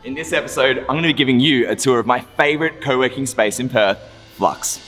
In this episode, I'm going to be giving you a tour of my favourite co-working space in Perth, Flux.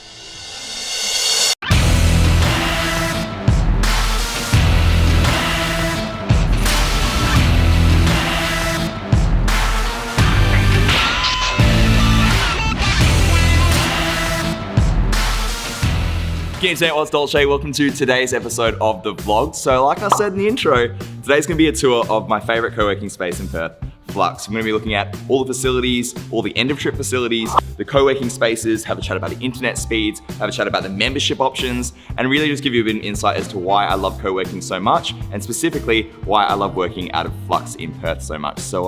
G'day, what's 𝗿𝗪𝗡𝗍? Welcome to today's episode of the vlog. So like I said in the intro, today's going to be a tour of my favourite co-working space in Perth, Flux. I'm going to be looking at all the facilities, all the end of trip facilities, the co-working spaces, have a chat about the internet speeds, have a chat about the membership options, and really just give you a bit of insight as to why I love co-working so much, and specifically why I love working out of Flux in Perth so much. So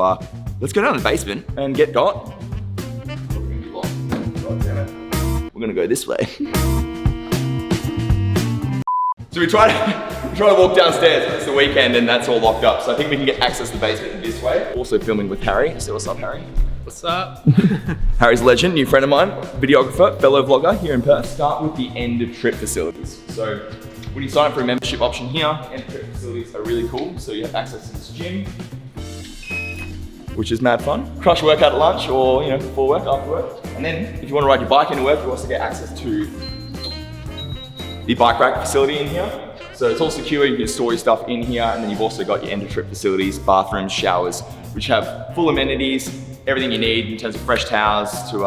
let's go down to the basement and get got. We're going to go this way. So we try to walk downstairs, but it's the weekend and that's all locked up. So I think we can get access to the basement this way. Also filming with Harry. So what's up, Harry? What's up? Harry's a legend, new friend of mine, videographer, fellow vlogger here in Perth. Start with the end of trip facilities. So when you sign up for a membership option here, end of trip facilities are really cool. So you have access to this gym, which is mad fun. Crush workout at lunch or before work, after work. And then if you want to ride your bike into work, you also get access to the bike rack facility in here. So it's all secure, you can store your stuff in here, and then you've also got your end of trip facilities, bathrooms, showers, which have full amenities, everything you need in terms of fresh towels to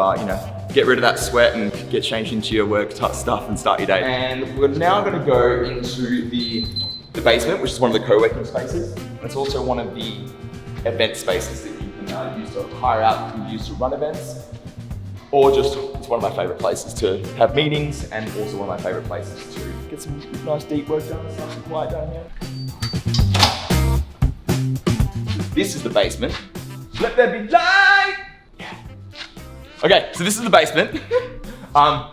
get rid of that sweat and get changed into your work stuff and start your day. And we're now gonna go into the basement, which is one of the co-working spaces. And it's also one of the event spaces that you can use to hire out, you can use to run events. Or just, it's one of my favourite places to have meetings, and also one of my favourite places to get some nice deep work done and stuff and quiet down here. This is the basement. Let there be light! Yeah. Okay, so this is the basement.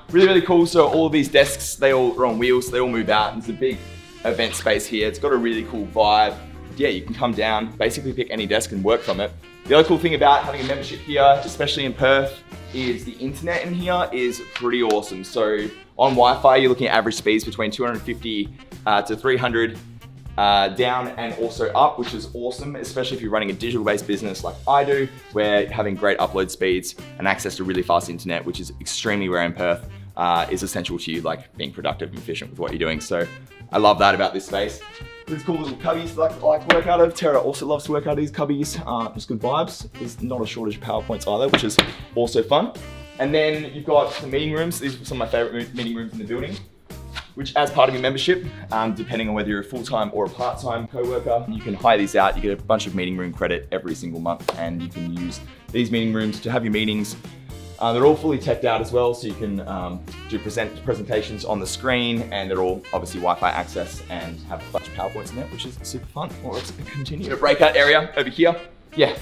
Really, really cool. So all of these desks, they all are on wheels, they all move out. It's a big event space here. It's got a really cool vibe. Yeah, you can come down, basically pick any desk and work from it. The other cool thing about having a membership here, especially in Perth, is the internet in here is pretty awesome. So on Wi-Fi, you're looking at average speeds between 250 to 300 down and also up, which is awesome, especially if you're running a digital-based business like I do, where having great upload speeds and access to really fast internet, which is extremely rare in Perth, is essential to you, like being productive and efficient with what you're doing. So I love that about this space. There's cool little cubbies like to work out of. 𝘬𝗏 also loves to work out of these cubbies. Just good vibes. There's not a shortage of PowerPoints either, which is also fun. And then you've got the meeting rooms. These are some of my favorite meeting rooms in the building, which as part of your membership, depending on whether you're a full-time or a part-time co-worker, you can hire these out. You get a bunch of meeting room credit every single month, and you can use these meeting rooms to have your meetings. They're all fully teched out as well, so you can do presentations on the screen, and they're all obviously Wi-Fi access and have a bunch of PowerPoints in there, which is super fun. Well, let's continue. A breakout area over here. Yeah,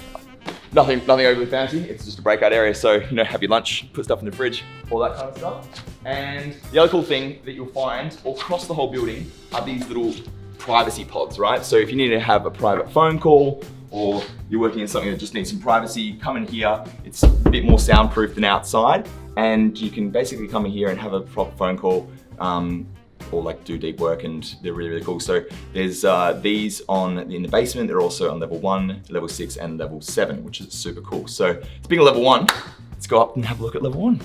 nothing overly fancy. It's just a breakout area, so have your lunch, put stuff in the fridge, all that kind of stuff. And the other cool thing that you'll find all across the whole building are these little privacy pods, right? So if you need to have a private phone call, or you're working in something that just needs some privacy, come in here. It's a bit more soundproof than outside, and you can basically come in here and have a proper phone call, or do deep work, and they're really, really cool. So there's these in the basement. They're also on level 1, level 6, and level 7, which is super cool. So speaking of level 1, let's go up and have a look at level 1.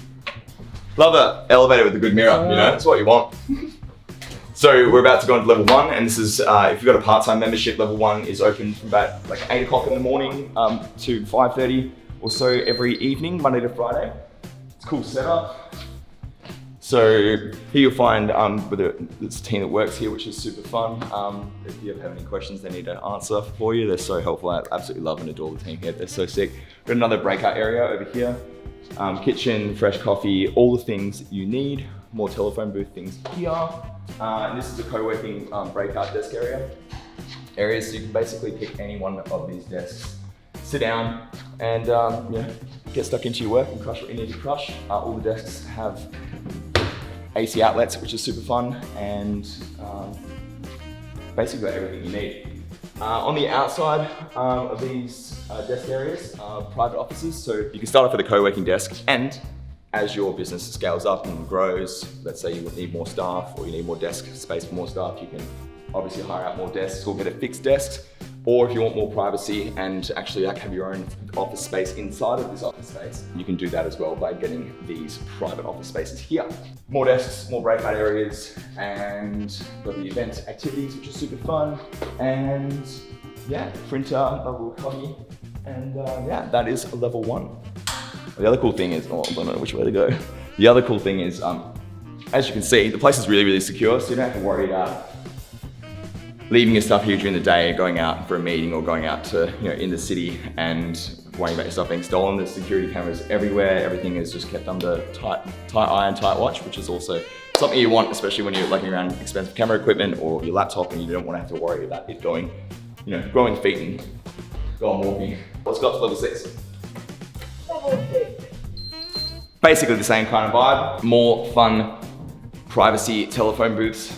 Love an elevator with a good mirror, that's what you want. So we're about to go into level 1, and this is, if you've got a part-time membership, level 1 is open from about 8 o'clock in the morning to 5:30 or so every evening, Monday to Friday. It's a cool setup. So here you'll find it's a team that works here, which is super fun. If you ever have any questions they need to answer for you, they're so helpful. I absolutely love and adore the team here. They're so sick. We've got another breakout area over here. Kitchen, fresh coffee, all the things that you need. More telephone booth things here. And this is a co-working breakout desk areas. So you can basically pick any one of these desks, sit down, and get stuck into your work and crush what you need to crush. All the desks have AC outlets, which is super fun, and basically got everything you need. On the outside of these desk areas are private offices, so you can start off with a co-working desk, and as your business scales up and grows, let's say you would need more staff or you need more desk space for more staff, you can obviously hire out more desks or get a fixed desk. Or if you want more privacy and actually have your own office space inside of this office space, you can do that as well by getting these private office spaces here. More desks, more breakout areas, and got the event activities, which is super fun. And yeah, printer, level copy. And yeah, that is level 1. The other cool thing is, oh, I don't know which way to go. The other cool thing is, as you can see, the place is really, really secure, so you don't have to worry about leaving your stuff here during the day, going out for a meeting or going out to, in the city and worrying about your stuff being stolen. There's security cameras everywhere. Everything is just kept under tight eye and tight watch, which is also something you want, especially when you're lugging around expensive camera equipment or your laptop and you don't want to have to worry about it going, growing feet and going walking. Let's go up to level 6. Level 6. Basically the same kind of vibe, more fun, privacy telephone booths.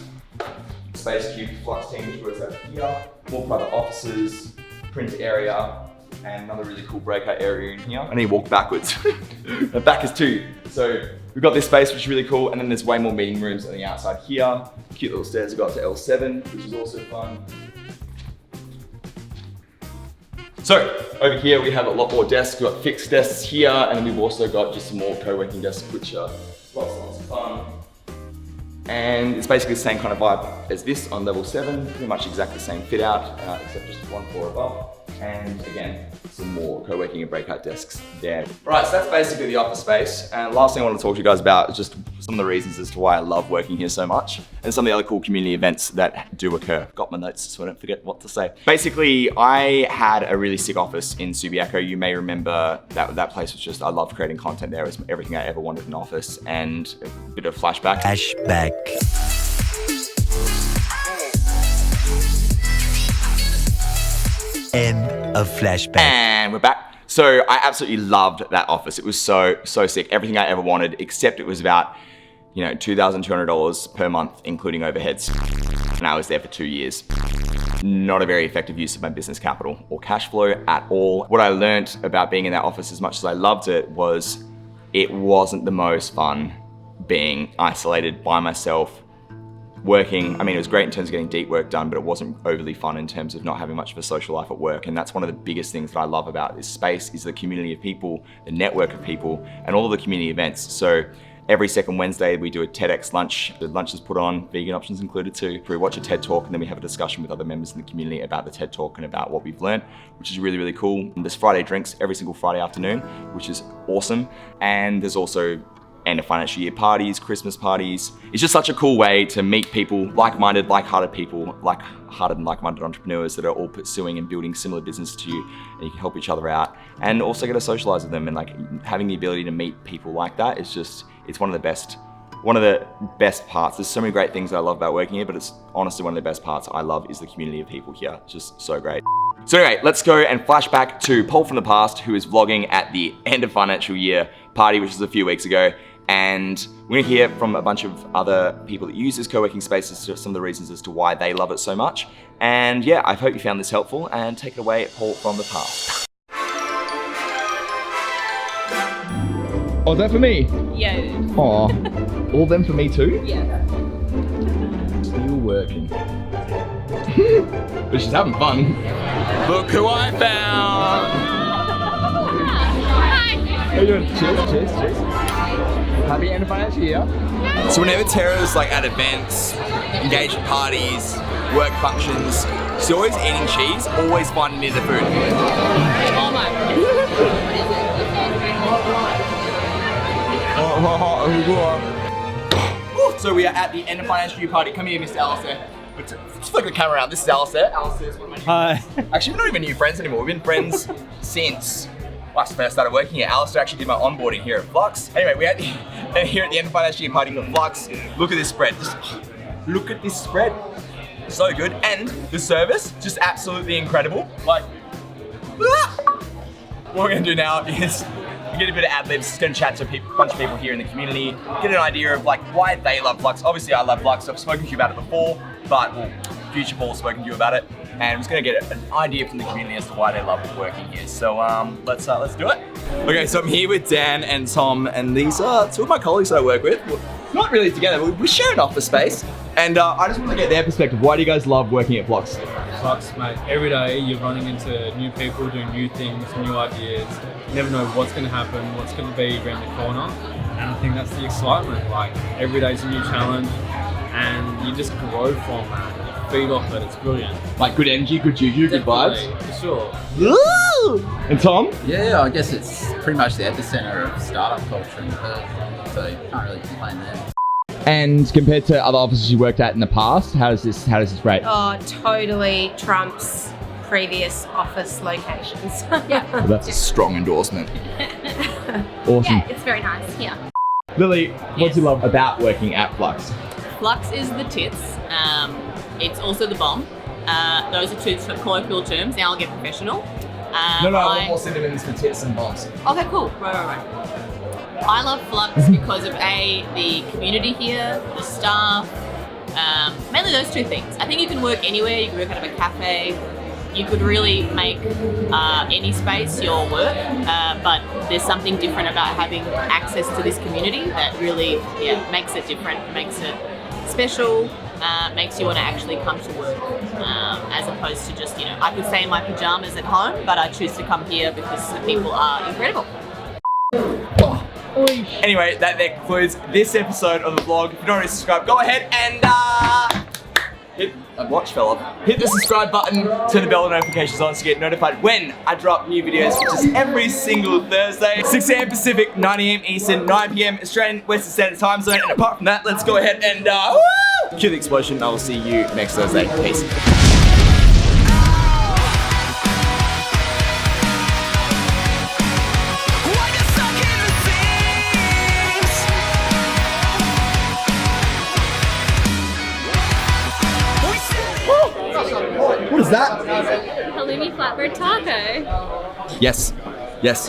Spacecubed Flux team, which works out here. More private offices, print area, and another really cool breakout area in here. I need to walk backwards. My back is too. So we've got this space, which is really cool, and then there's way more meeting rooms on the outside here. Cute little stairs that go up to L7, which is also fun. So over here we have a lot more desks. We've got fixed desks here, and then we've also got just some more co-working desks, which are lots of fun. And it's basically the same kind of vibe as this on level 7, pretty much exactly the same fit out, except just 1 floor above. And again, some more co-working and breakout desks there. Right, so that's basically the office space. And last thing I want to talk to you guys about is just some of the reasons as to why I love working here so much, and some of the other cool community events that do occur. Got my notes so I don't forget what to say. Basically, I had a really sick office in Subiaco. You may remember that place was just, I loved creating content there. It was everything I ever wanted in an office, and a bit of flashback. End of flashback. And we're back. So I absolutely loved that office. It was so sick. Everything I ever wanted, except it was about, $2,200 per month, including overheads. And I was there for 2 years. Not a very effective use of my business capital or cash flow at all. What I learned about being in that office, as much as I loved it, was it wasn't the most fun being isolated by myself, working. I mean, it was great in terms of getting deep work done, but it wasn't overly fun in terms of not having much of a social life at work. And that's one of the biggest things that I love about this space, is the community of people, the network of people, and all of the community events. So every second Wednesday, we do a TEDx lunch. The lunch is put on, vegan options included too. We watch a TED Talk, and then we have a discussion with other members in the community about the TED Talk and about what we've learned, which is really, really cool. And there's Friday drinks every single Friday afternoon, which is awesome. And there's also end of financial year parties, Christmas parties. It's just such a cool way to meet people, like-minded, like-hearted people, like-hearted and like-minded entrepreneurs that are all pursuing and building similar business to you, and you can help each other out and also get to socialize with them. And having the ability to meet people like that is just, it's one of the best parts. There's so many great things that I love about working here, but it's honestly one of the best parts I love is the community of people here. It's just so great. So anyway, let's go and flash back to Paul from the past, who is vlogging at the end of financial year party, which was a few weeks ago. And we're gonna hear from a bunch of other people that use this co-working space as to some of the reasons as to why they love it so much. And yeah, I hope you found this helpful, and take it away, Paul from the past. Oh, is that for me? Yeah, it is. Aw, all them for me too? Yeah. Still working. But she's having fun. Look who I found! How you doing? Cheers. Happy end of financial year. So whenever Tara's at events, engagement parties, work functions, she's always eating cheese, always finding near the food. Oh my. So we are at the end of financial year party. Come here, Mr. Alistair. Just flick the camera around. This is Alistair. Alistair's one of my new friends. Actually, we're not even new friends anymore. We've been friends since I first started working here. Alistair actually did my onboarding here at Flux. Anyway, we're here at the end of financial year party for Flux. Look at this spread. Just look at this spread. So good. And the service, just absolutely incredible. What we're gonna do now is get a bit of ad-libs, gonna chat to a bunch of people here in the community, get an idea of why they love Flux. Obviously I love Flux, I've spoken to you about it before, but future Paul's spoken to you about it. And I'm just gonna get an idea from the community as to why they love working here. So let's do it. Okay, so I'm here with Dan and Tom, and these are two of my colleagues that I work with. Well, not really together, we share an office space. And I just want to get their perspective. Why do you guys love working at Flux? Flux, mate, every day you're running into new people, doing new things, new ideas. You never know what's going to happen, what's going to be around the corner. And I think that's the excitement. Like, every day's a new challenge and you just grow from that. You feed off it, it's brilliant. Like good energy, good juju, good vibes? For sure. Woo! And Tom? Yeah, I guess it's pretty much the epicenter of startup culture in Perth, so you can't really complain there. And compared to other offices you worked at in the past, how does this rate? Oh, totally trumps previous office locations. Well, that's a strong endorsement. Awesome. Yeah, it's very nice here. Lily, what do you love about working at Flux? Flux is the tits. It's also the bomb. Those are two colloquial terms. Now I'll get professional. No, I want more synonyms for tits and bombs. Okay, cool. Right. I love Flux because of the community here, the staff, mainly those two things. I think you can work anywhere. You can work out of a cafe. You could really make any space your work, but there's something different about having access to this community that really makes it different, makes it special, makes you want to actually come to work, as opposed to just, I could stay in my pajamas at home, but I choose to come here because the people are incredible. Anyway, that concludes this episode of the vlog. If you're not already subscribed, go ahead and hit the subscribe button, turn the bell notifications on to get notified when I drop new videos, which is every single Thursday, 6 AM Pacific, 9 AM Eastern, 9 PM Australian Western Standard Time Zone. And apart from that, let's go ahead and cue the explosion. I will see you next Thursday. Peace. What is that? Halloumi flatbread taco. Yes.